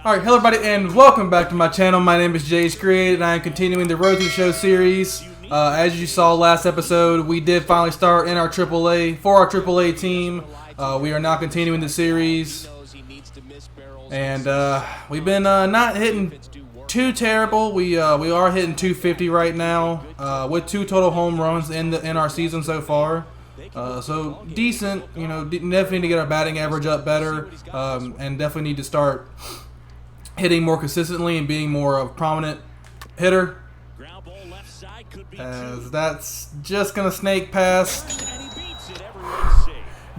Alright, hello everybody and welcome back to my channel. My name is Jay's Created and I am continuing the Road to the Show series. As you saw last episode, we did finally start in our AAA, for our AAA team. We are now continuing the series. And we've been not hitting too terrible. We are hitting 250 right now with 2 total home runs in our season so far. So decent, you know, definitely need to get our batting average up better, and definitely need to start hitting more consistently and being more of a prominent hitter. As that's just gonna snake past.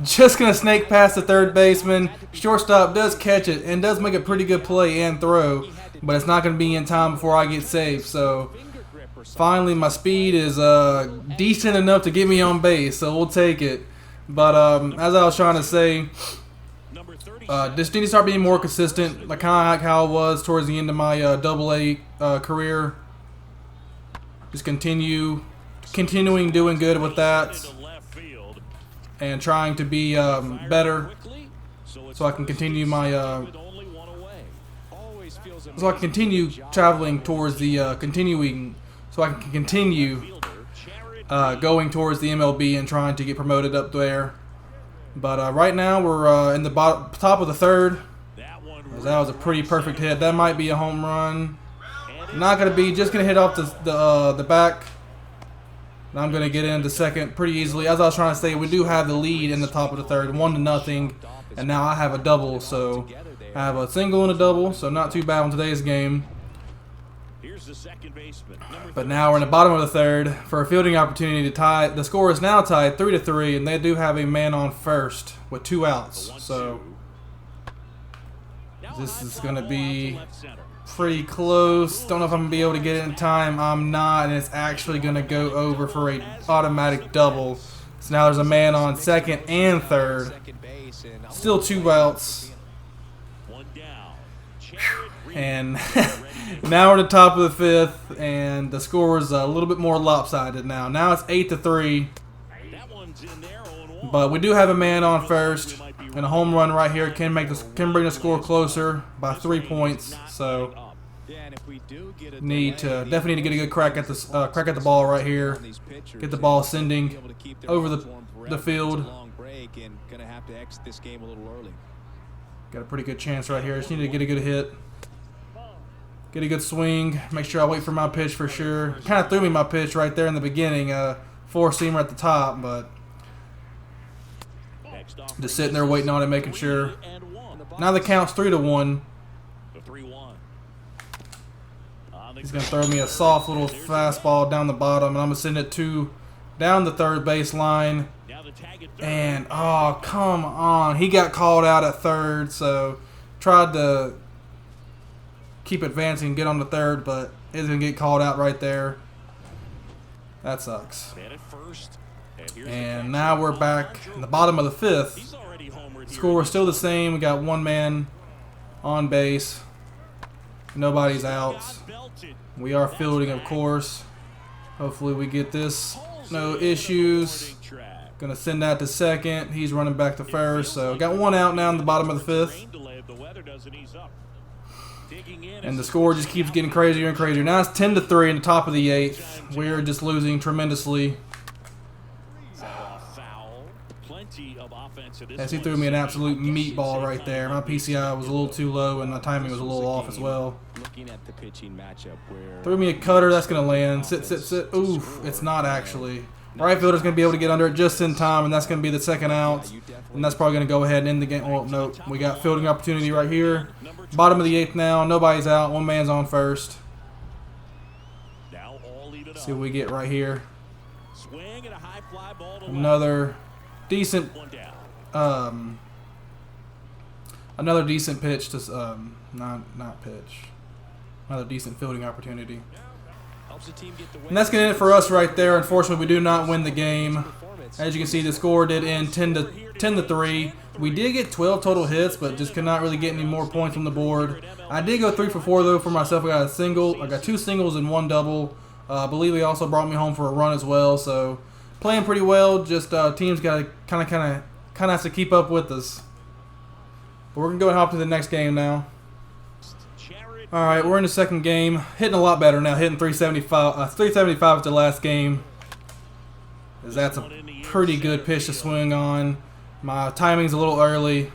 Just gonna snake past the third baseman. Shortstop does catch it and does make a pretty good play and throw, but it's not gonna be in time before I get saved. So finally, my speed is decent enough to get me on base, so we'll take it. But as I was trying to say, just need to start being more consistent, like kind of like how I was towards the end of my AA career. Just continuing doing good with that, and trying to be better, so I can continue my so I can continue traveling towards the so I can continue going towards the MLB and trying to get promoted up there. But right now we're in the top of the third. That was a pretty perfect hit. That might be a home run. Not going to be. Just going to hit off the back. And I'm going to get into second pretty easily. As I was trying to say, we do have the lead in the top of the third, 1-0. And now I have a double. So I have a single and a double. So not too bad on today's game. But now we're in the bottom of the third for a fielding opportunity to tie. The score is now tied 3-3, and they do have a man on first with 2 outs. So this is going to be pretty close. Don't know if I'm going to be able to get it in time. I'm not, and it's actually going to go over for an automatic double. So now there's a man on second and third. Still 2 outs. And now we're at the top of the 5th, and the score is a little bit more lopsided now. Now it's 8-3, but we do have a man on first, and a home run right here can bring the score closer by 3 points. So definitely need to get a good crack at the ball right here. Get the ball sending over the field. Got a pretty good chance right here. Just need to get a good hit. Get a good swing. Make sure I wait for my pitch for sure. Kind of threw me my pitch right there in the beginning. 4-seamer at the top, but just sitting there waiting on it, making sure. Now the count's 3-1. He's going to throw me a soft little fastball down the bottom, and I'm going to send it down the third baseline. And, oh, come on. He got called out at third, so tried to keep advancing and get on the third, but it's going to get called out right there. That sucks. And now we're back in the bottom of the 5th. Score is still the same. We got 1 man on base. Nobody's out. We are fielding, of course. Hopefully we get this. No issues. Going to send that to second. He's running back to first. So got 1 out now in the bottom of the 5th. And the score just keeps getting crazier and crazier. Now it's 10-3 in the top of the 8th. We're just losing tremendously. As he threw me an absolute meatball right there. My PCI was a little too low and my timing was a little off as well. Threw me a cutter. That's going to land. Sit, sit, sit. Oof. It's not actually. Right fielder's going to be able to get under it just in time, and that's going to be the second out. And that's probably going to go ahead and end the game. Oh, no. We got fielding opportunity right here. Bottom of the 8th now. Nobody's out. 1 man's on first. See what we get right here. Another decent pitch to not pitch. Another decent fielding opportunity. And that's going to end it for us right there. Unfortunately, we do not win the game. As you can see, the score did end 10-3. We did get 12 total hits, but just could not really get any more points on the board. I did go 3 for 4 though for myself. I got a single. I got 2 singles and 1 double. I believe he also brought me home for a run as well. So playing pretty well. Just teams got to kind of has to keep up with us. But we're gonna go and hop to the next game now. All right, we're in the second game. Hitting a lot better now. Hitting 375 at the last game. That's a pretty good pitch to swing on. My timing's a little early.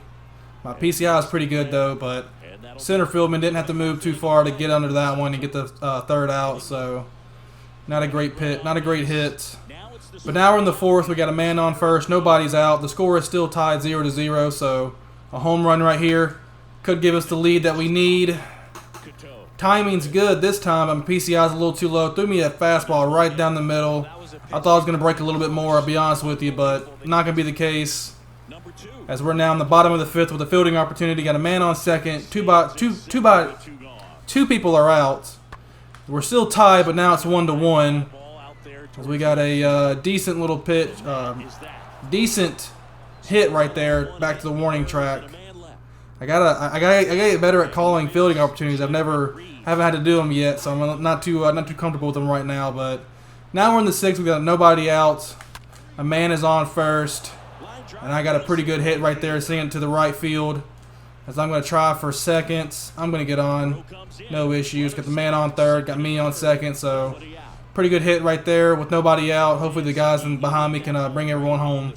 My PCI is pretty good though, but center fieldman didn't have to move too far to get under that one and get the third out. So not a great hit. But now we're in the fourth. We got a man on first. Nobody's out. The score is still tied 0-0. So a home run right here could give us the lead that we need. Timing's good this time. My PCI is a little too low. Threw me a fastball right down the middle. I thought I was going to break a little bit more, I'll be honest with you, but not going to be the case. As we're now in the bottom of the fifth with a fielding opportunity. Got a man on second. Two people are out. We're still tied, but now it's 1-1. As we got a decent little pitch, decent hit right there back to the warning track. I gotta get better at calling fielding opportunities. Haven't had to do them yet, so I'm not too comfortable with them right now. But now we're in the sixth. We got nobody out. A man is on first, and I got a pretty good hit right there, sending it to the right field. As I'm going to try for second. I'm going to get on. No issues. Got the man on third. Got me on second. So pretty good hit right there with nobody out. Hopefully the guys behind me can bring everyone home.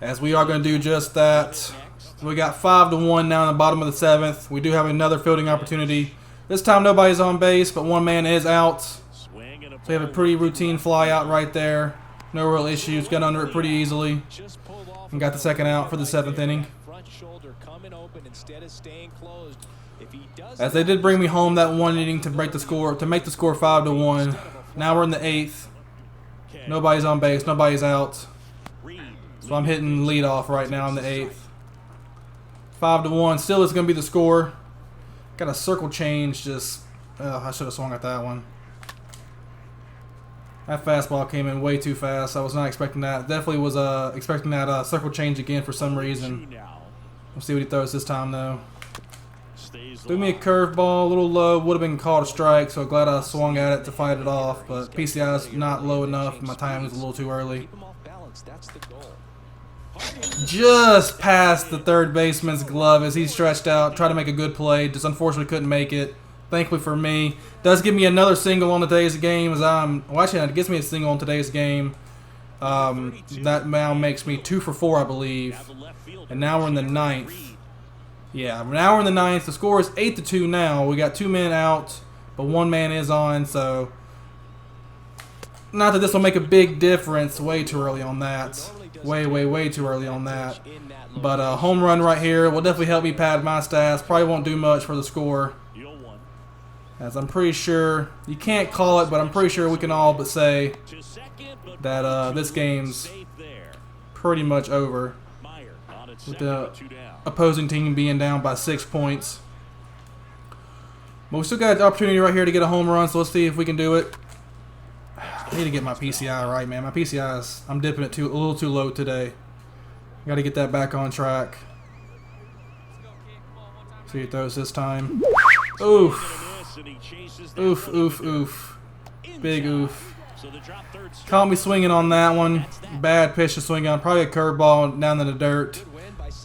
As we are going to do just that. We got 5-1 now in the bottom of the seventh. We do have another fielding opportunity. This time nobody's on base, but one man is out. So we have a pretty routine fly out right there. No real issues. Got under it pretty easily. And got the second out for the seventh inning. As they did bring me home that one inning to break the score, to make the score 5-1. Now we're in the eighth. Nobody's on base. Nobody's out. So I'm hitting leadoff right now in the eighth. 5-1. Still is going to be the score. Got a circle change. Just, I should have swung at that one. That fastball came in way too fast. I was not expecting that. Definitely was expecting that circle change again for some reason. We'll see what he throws this time though. Threw me a curveball, a little low. Would have been called a strike, so glad I swung at it to fight it off. But PCI is not low enough. My timing was a little too early. Just past the third baseman's glove as he stretched out, tried to make a good play. Just unfortunately couldn't make it. Thankfully for me, does give me another single on today's game. Actually, it gives me a single on today's game. That now makes me 2 for 4, I believe. And now we're in the ninth. Yeah, now we're in the ninth. The score is 8-2 now. We got 2 men out, but 1 man is on. So, not that this will make a big difference. Way too early on that. Way too early on that. But a home run right here will definitely help me pad my stats. Probably won't do much for the score. As I'm pretty sure, you can't call it, but I'm pretty sure we can all but say that this game's pretty much over. With the opposing team being down by 6 points. But we still got the opportunity right here to get a home run, so let's see if we can do it. I need to get my PCI right, man. My PCI is, I'm dipping it a little too low today. Got to get that back on track. See who throws this time. Oof. Oof. Big oof. Caught me swinging on that one. Bad pitch to swing on. Probably a curveball down in the dirt.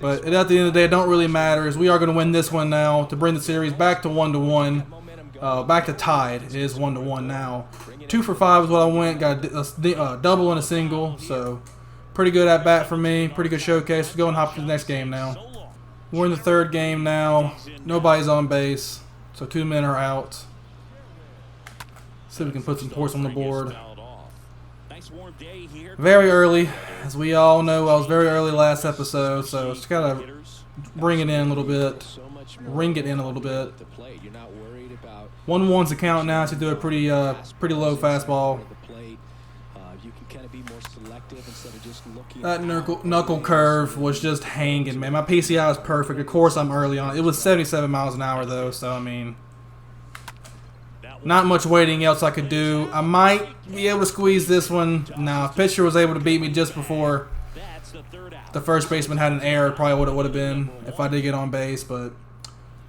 But at the end of the day, it don't really matter. As we are going to win this one now to bring the series back to 1-1. Back to tied. It is 1-1 now. 2 for 5 is what I went. Got a double and a single. So pretty good at bat for me. Pretty good showcase. Let's go and hop to the next game now. We're in the third game now. Nobody's on base. So 2 men are out. See if we can put some points on the board. Very early. As we all know, I was very early last episode. So just got to bring it in a little bit. Ring it in a little bit. 1-1's the count now to do a pretty low fastball. That knuckle curve was just hanging, man. My PCI is perfect. Of course, I'm early on. It was 77 miles an hour, though, so, I mean, not much waiting else I could do. I might be able to squeeze this one. No, if pitcher was able to beat me just before the first baseman had an error, probably what it would have been if I did get on base, but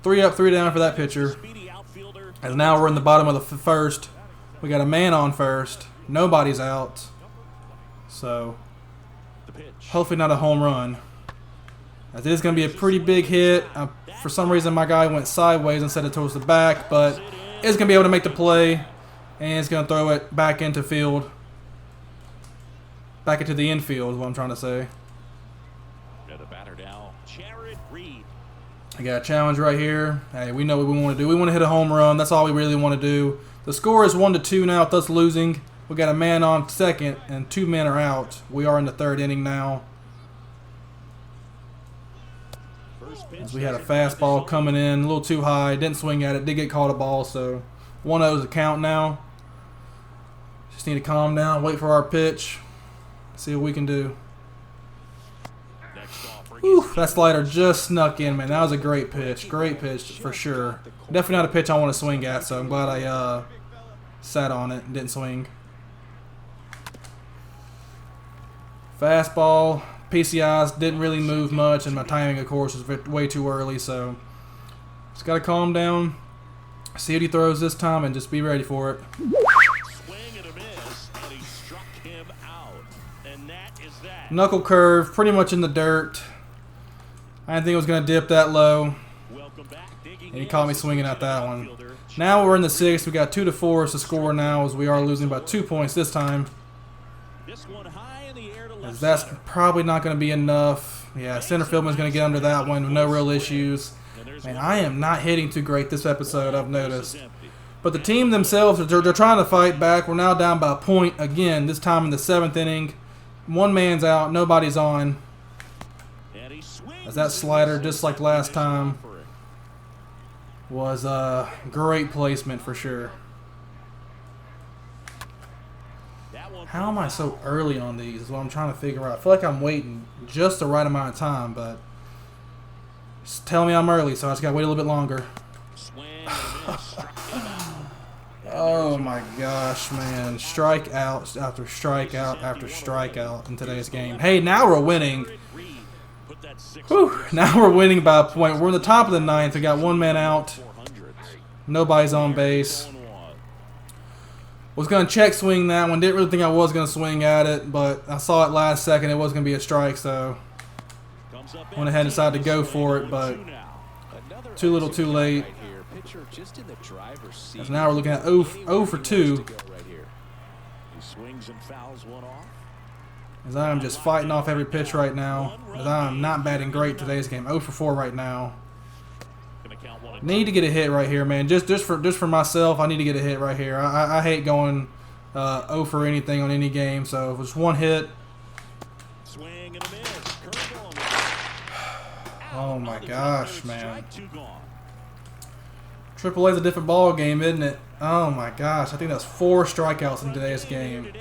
3 up, 3 down for that pitcher. And now we're in the bottom of the first. We got a man on first. Nobody's out. So, hopefully not a home run. As it is going to be a pretty big hit. For some reason, my guy went sideways instead of towards the back, but it's going to be able to make the play, and it's going to throw it back into field. Back into the infield is what I'm trying to say. I got a challenge right here. Hey, we know what we want to do. We want to hit a home run. That's all we really want to do. The score is 1-2 now with us losing. We got a man on second and 2 men are out. We are in the 3rd inning now. As we had a fastball coming in, a little too high. Didn't swing at it. Did get called a ball, so 1-0 is the count now. Just need to calm down, wait for our pitch, see what we can do. Whew, that slider just snuck in, man. That was a great pitch. Great pitch for sure. Definitely not a pitch I want to swing at, so I'm glad I sat on it and didn't swing. Fastball. PCIs didn't really move much, and my timing, of course, was way too early, so just got to calm down, see what he throws this time, and just be ready for it. Knuckle curve, pretty much in the dirt. I didn't think it was going to dip that low, and he caught me swinging at that one. Now we're in the 6th. We got 2-4 to score now, as we are losing by 2 points this time. As that's probably not going to be enough. Yeah, center fieldman's going to get under that one with no real issues. Man, I am not hitting too great this episode, I've noticed. But the team themselves, they're trying to fight back. We're now down by a point again, this time in the 7th inning. 1 man's out, nobody's on. As that slider, just like last time, was a great placement for sure. How am I so early on these is what I'm trying to figure out. I feel like I'm waiting just the right amount of time, but just tell me I'm early, so I just got to wait a little bit longer. Oh my gosh, man. Strikeout after strikeout after strikeout in today's game. Hey, now we're winning. Whew, now we're winning by a point. We're in the top of the 9th. We got 1 man out. Nobody's on base. Was going to check swing that one. Didn't really think I was going to swing at it, but I saw it last second. It was going to be a strike, so went ahead and decided to go for it, but too little too late. As now we're looking at 0 for 2. As I am just fighting off every pitch right now. As I am not batting great today's game. 0 for 4 right now. Need to get a hit right here, man. Just for myself, I need to get a hit right here. I hate going 0 for anything on any game. So if it's 1 hit. Oh my gosh, man. Triple A's a different ball game, isn't it? Oh my gosh, I think that's 4 strikeouts in today's game.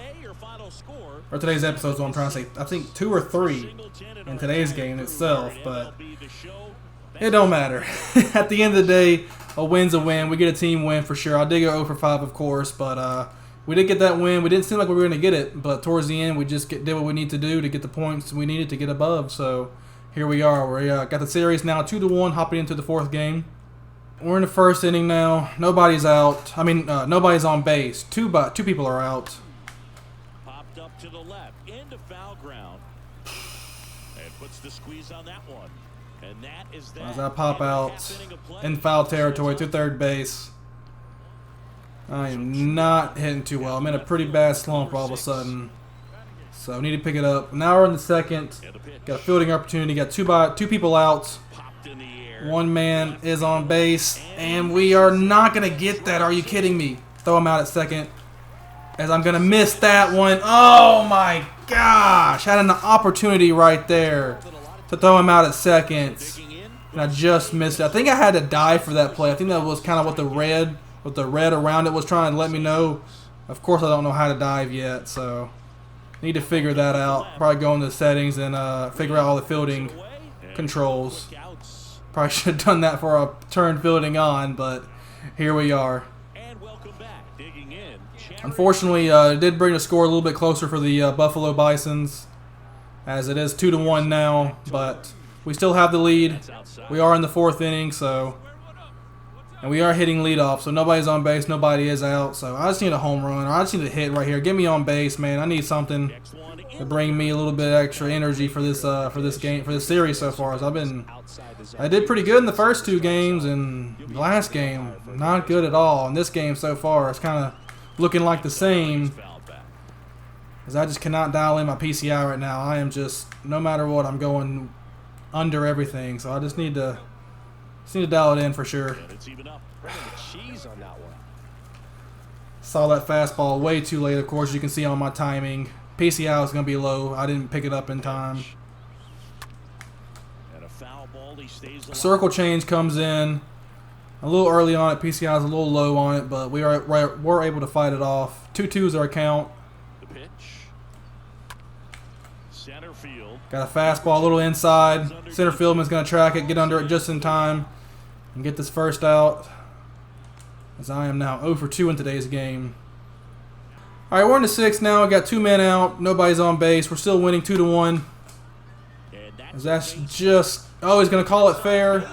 Or today's episode is what I'm trying to say. I think 2 or 3 in today's game itself, but it don't matter. At the end of the day, a win's a win. We get a team win for sure. I did go 0 for 5, of course, but we did get that win. We didn't seem like we were going to get it, but towards the end, we just did what we need to do to get the points we needed to get above. So here we are. We got the series now 2-1, hopping into the 4th game. We're in the 1st inning now. Nobody's out. I mean, nobody's on base. Two people are out. Popped up to the left into foul ground, and puts the squeeze on that one. And that is that. As I pop out in foul territory to 3rd base. I am not hitting too well. I'm in a pretty bad slump all of a sudden. So I need to pick it up. Now we're in the 2nd. Got a fielding opportunity. Got two people out. 1 man is on base. And we are not going to get that. Are you kidding me? Throw him out at 2nd. As I'm going to miss that one. Oh my gosh. Had an opportunity right there to throw him out at 2nd. And I just missed it. I think I had to dive for that play. I think that was kind of what the red around it was trying to let me know. Of course, I don't know how to dive yet. So need to figure that out. Probably go into the settings and figure out all the fielding controls. Probably should have done that before I turned fielding on, but here we are. Unfortunately, it did bring the score a little bit closer for the Buffalo Bisons, as it is 2-1 now, but we still have the lead. We are in the 4th inning, and we are hitting leadoff, so nobody's on base, nobody is out, so I just need a home run, or I just need a hit right here. Get me on base, man. I need something. to bring me a little bit extra energy for this game, for this series so far. As I did pretty good in the first 2 games, and the last game not good at all. In this game so far, it's kind of looking like the same. As I just cannot dial in my PCI right now. I am just, no matter what, I'm going under everything. So I just need to dial it in for sure. Saw that fastball way too late, of course. You can see on my timing. PCI was going to be low. I didn't pick it up in time. Circle change comes in a little early on it. PCI is a little low on it, but we're able to fight it off. 2-2 our count. Got a fastball a little inside. Center fieldman's going to track it, get under it just in time, and get this first out. As I am now 0 for 2 in today's game. All right, we're in the 6th now. We got 2 men out. Nobody's on base. We're still winning 2-1. As that's just, oh, he's going to call it fair.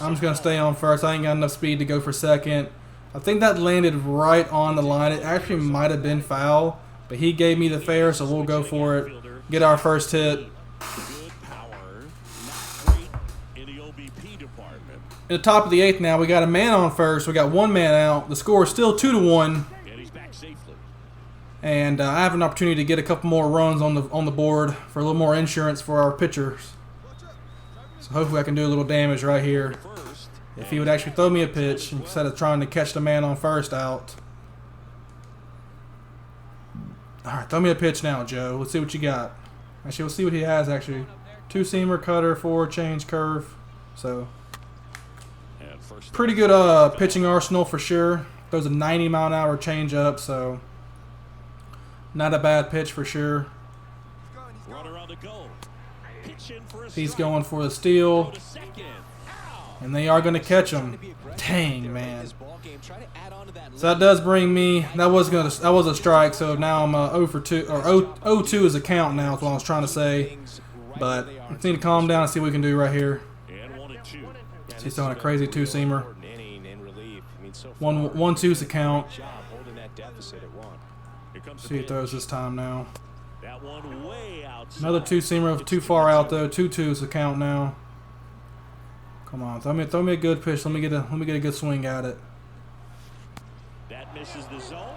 I'm just going to stay on first. I ain't got enough speed to go for second. I think that landed right on the line. It actually might have been foul, but he gave me the fair, so we'll go for it. Get our first hit. In the top of the 8th now, we got a man on first. We got 1 man out. The score is still 2-1. And I have an opportunity to get a couple more runs on the board for a little more insurance for our pitchers. So hopefully I can do a little damage right here. If he would actually throw me a pitch instead of trying to catch the man on first out. All right, throw me a pitch now, Joe. Let's see what you got. Actually, we'll see what he has, actually. 2-seamer, cutter, 4, change, curve. So, pretty good pitching arsenal for sure. Throws a 90-mile-an-hour changeup, so not a bad pitch for sure. He's going for the steal, and they are going to catch him. Dang, man. So that does bring me. That was a strike. So now I'm 0 for 2, or 0-2 is a count now. Is what I was trying to say. But I need to calm down and see what we can do right here. He's throwing a crazy 2-seamer. 1-2 is a count. See if he throws this time now. Another 2-seamer, too far out though. 2-2 is the count now. Come on, throw me a good pitch. Let me get a good swing at it.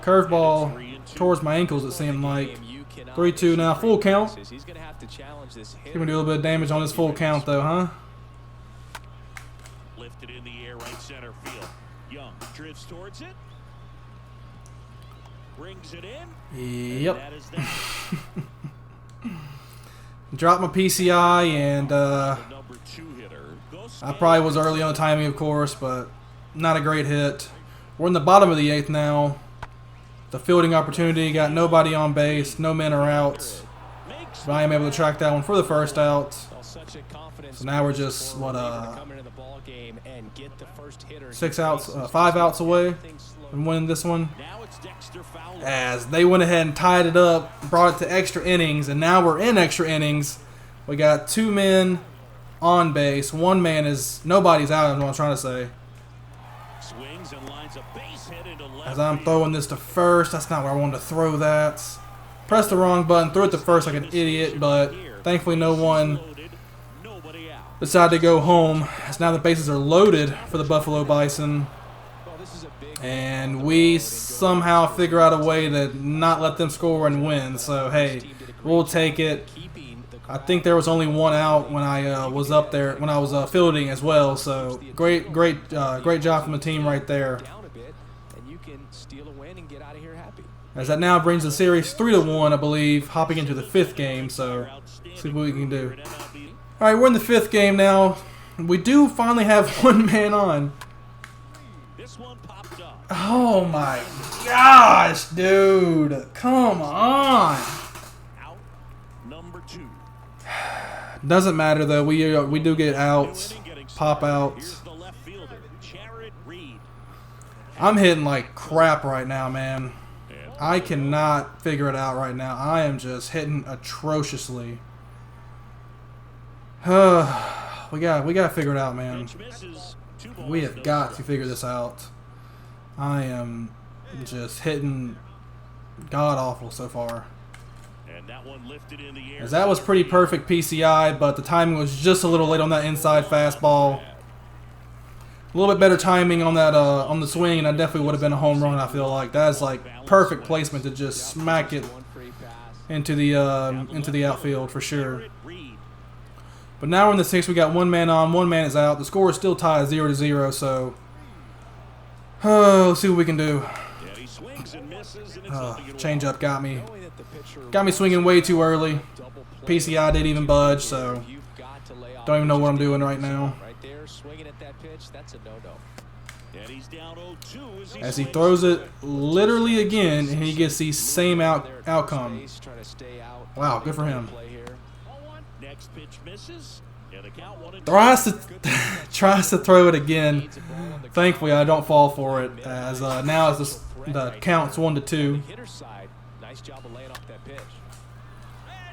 Curveball towards my ankles. It seemed like 3-2 now, full count. He's gonna do a little bit of damage on this full count though, huh? Lifted in the air, right center field. Young drifts towards it. Brings it in. Yep. Dropped my PCI, and I probably was early on the timing, of course, but not a great hit. We're in the bottom of the 8th now. The fielding opportunity, got nobody on base, no men are out. But I am able to track that one for the first out. So now we're just, what, 6 outs, 5 outs away from winning this one. As they went ahead and tied it up, brought it to extra innings, and now we're in extra innings. We got 2 men on base. 1 man is, nobody's out, is what I'm trying to say. As I'm throwing this to first, that's not where I wanted to throw that. Pressed the wrong button, threw it to first like an idiot, but thankfully no one decided to go home. As now the bases are loaded for the Buffalo Bison. And we somehow figure out a way to not let them score and win. So, hey, we'll take it. I think there was only 1 out when I was up there, when I was fielding as well. So, great job from the team right there. As that now brings the series 3-1, I believe, hopping into the 5th game. So, see what we can do. All right, we're in the 5th game now. We do finally have 1 man on. Oh my gosh, dude. Come on. Doesn't matter though. We do get outs, pop outs. I'm hitting like crap right now, man. I cannot figure it out right now. I am just hitting atrociously. We got to figure it out, man. We have got to figure this out. I am just hitting god awful so far. And that one lifted in the air. As that was pretty perfect PCI, but the timing was just a little late on that inside fastball. A little bit better timing on that on the swing, and that definitely would have been a home run. I feel like that's like perfect placement to just smack it into the outfield for sure. But now we're in the sixth. We got one man on, one man is out. The score is still tied 0-0. So let's see what we can do. Change up got me swinging way too early. PCI didn't even budge, so don't even know what I'm doing right now. As he throws it literally again, and he gets the same outcome. Wow, good for him. Tries to throw it again. Thankfully, I don't fall for it. As now as the count's 1-2.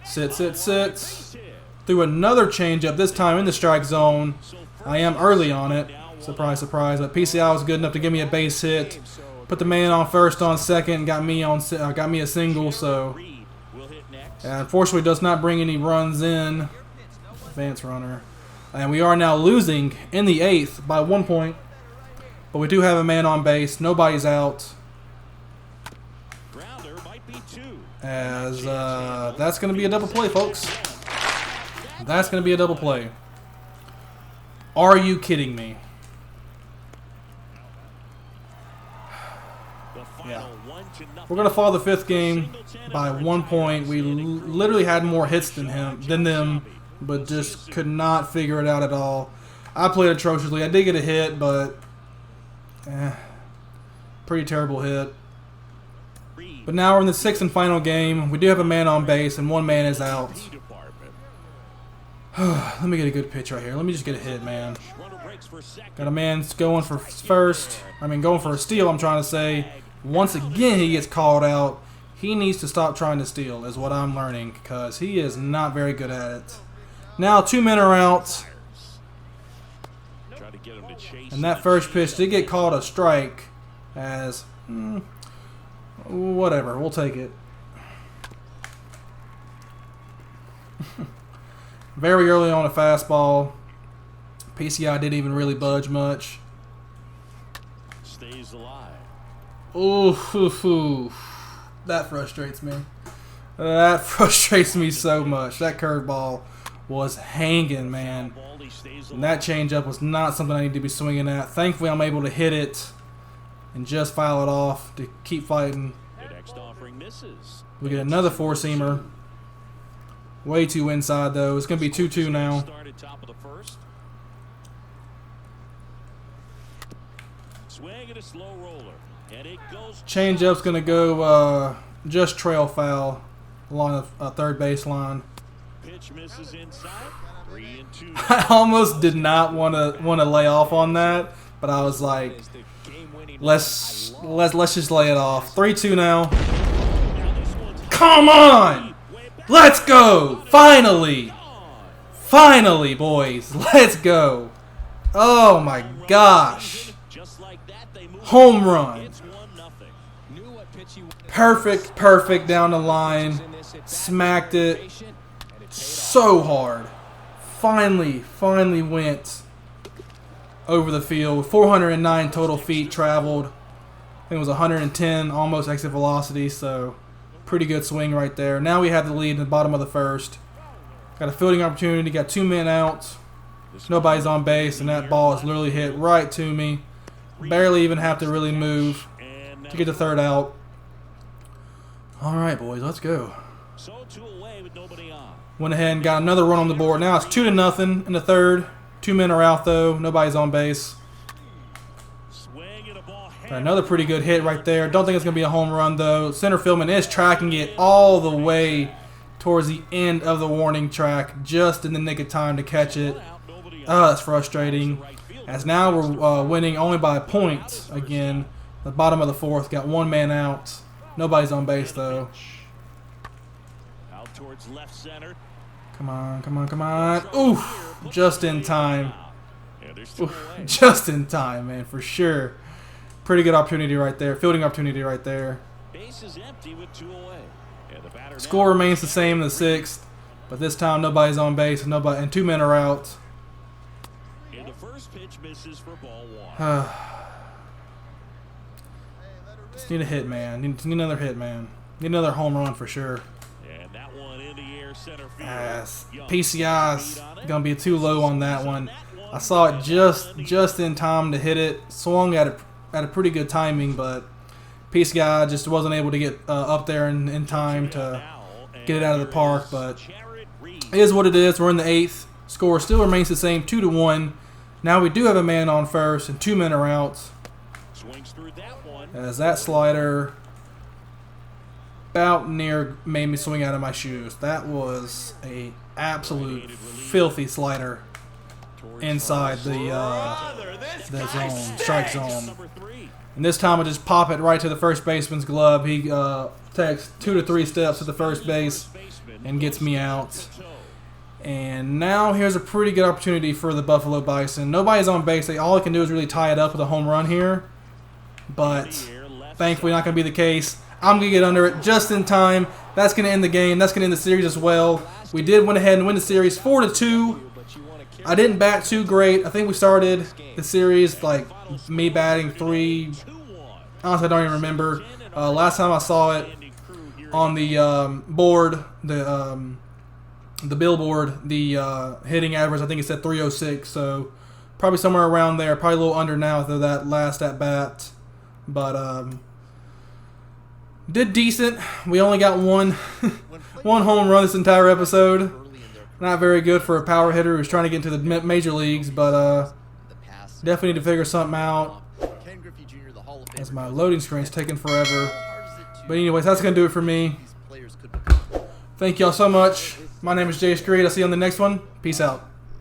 Sits. Threw another changeup, this time in the strike zone. I am early on it. Surprise, surprise. But PCI was good enough to give me a base hit. Put the man on first, on second, got me a single. So, unfortunately, does not bring any runs in. Advance runner. And we are now losing in the eighth by 1 point. But we do have a man on base. Nobody's out. As that's going to be a double play, folks. That's going to be a double play. Are you kidding me? Yeah. We're going to follow the fifth game by 1 point. We literally had more hits than them, but just could not figure it out at all. I played atrociously. I did get a hit, but pretty terrible hit. But now we're in the sixth and final game. We do have a man on base, and one man is out. Let me get a good pitch right here. Let me just get a hit, man. Got a man going for first. Going for a steal, I'm trying to say. Once again, he gets called out. He needs to stop trying to steal, is what I'm learning, because he is not very good at it. Now, 2 men are out. And that first pitch did get called a strike as... whatever, we'll take it. Very early on a fastball. PCI didn't even really budge much. Stays alive. Ooh, that frustrates me. That frustrates me so much. That curveball was hanging, man. And that changeup was not something I need to be swinging at. Thankfully, I'm able to hit it and just foul it off to keep fighting. We get another four-seamer. Way too inside, though. It's going to be 2-2 now. Changeup's going to go just trail foul along the third baseline. I almost did not want to lay off on that, but I was like, let's just lay it off. 3-2 now. Come on! Let's go! Finally! Finally, boys. Let's go. Oh my gosh. Home run. Perfect down the line. Smacked it so hard. Finally went over the field. 409 total feet traveled. I think it was 110 almost exit velocity, so pretty good swing right there. Now we have the lead in the bottom of the first. Got a fielding opportunity, got 2 men out. Nobody's on base, and that ball is literally hit right to me. Barely even have to really move to get the third out. All right, boys, let's go. Went ahead and got another run on the board. Now it's 2-0 in the third. 2 men are out, though. Nobody's on base. Another pretty good hit right there. Don't think it's going to be a home run, though. Center fieldman is tracking it all the way towards the end of the warning track, just in the nick of time to catch it. Oh, that's frustrating. As now we're winning only by a point again. The bottom of the fourth, got 1 man out. Nobody's on base, though. Out towards left center. Come on. Oof, just in time. Oof, just in time, man, for sure. Pretty good opportunity right there. Fielding opportunity right there. Base is empty with 2 away. Score remains the same in the 6th, but this time nobody's on base and 2 men are out. And the first pitch misses for ball 1. Just need a hit, man. Need another hit, man. Need another home run for sure. And that one in the air, center field. PCI's gonna be too low on that one. I saw it just in time to hit it. Swung at a pretty good timing, but PCI just wasn't able to get up there in time to get it out of the park. But it is what it is. We're in the 8th. Score still remains the same, 2-1. Now we do have a man on first and 2 men are out. As that slider about near made me swing out of my shoes. That was a absolute filthy slider inside the zone, strike zone. And this time I just pop it right to the first baseman's glove. He takes 2 to 3 steps to the first base and gets me out. And now here's a pretty good opportunity for the Buffalo Bison. Nobody's on base. All I can do is really tie it up with a home run here. But thankfully not going to be the case. I'm going to get under it just in time. That's going to end the game. That's going to end the series as well. We did went ahead and win the series 4-2. I didn't bat too great. I think we started the series like me batting 3. Honestly, I don't even remember. Last time I saw it on the board, the billboard, the hitting average, I think it said 306. So probably somewhere around there. Probably a little under now after that last at bat. But did decent. We only got one home run this entire episode. Not very good for a power hitter who's trying to get into the major leagues, but definitely need to figure something out. As my loading screen's taking forever. But anyways, that's going to do it for me. Thank y'all so much. My name is Jay Street. I'll see you on the next one. Peace out.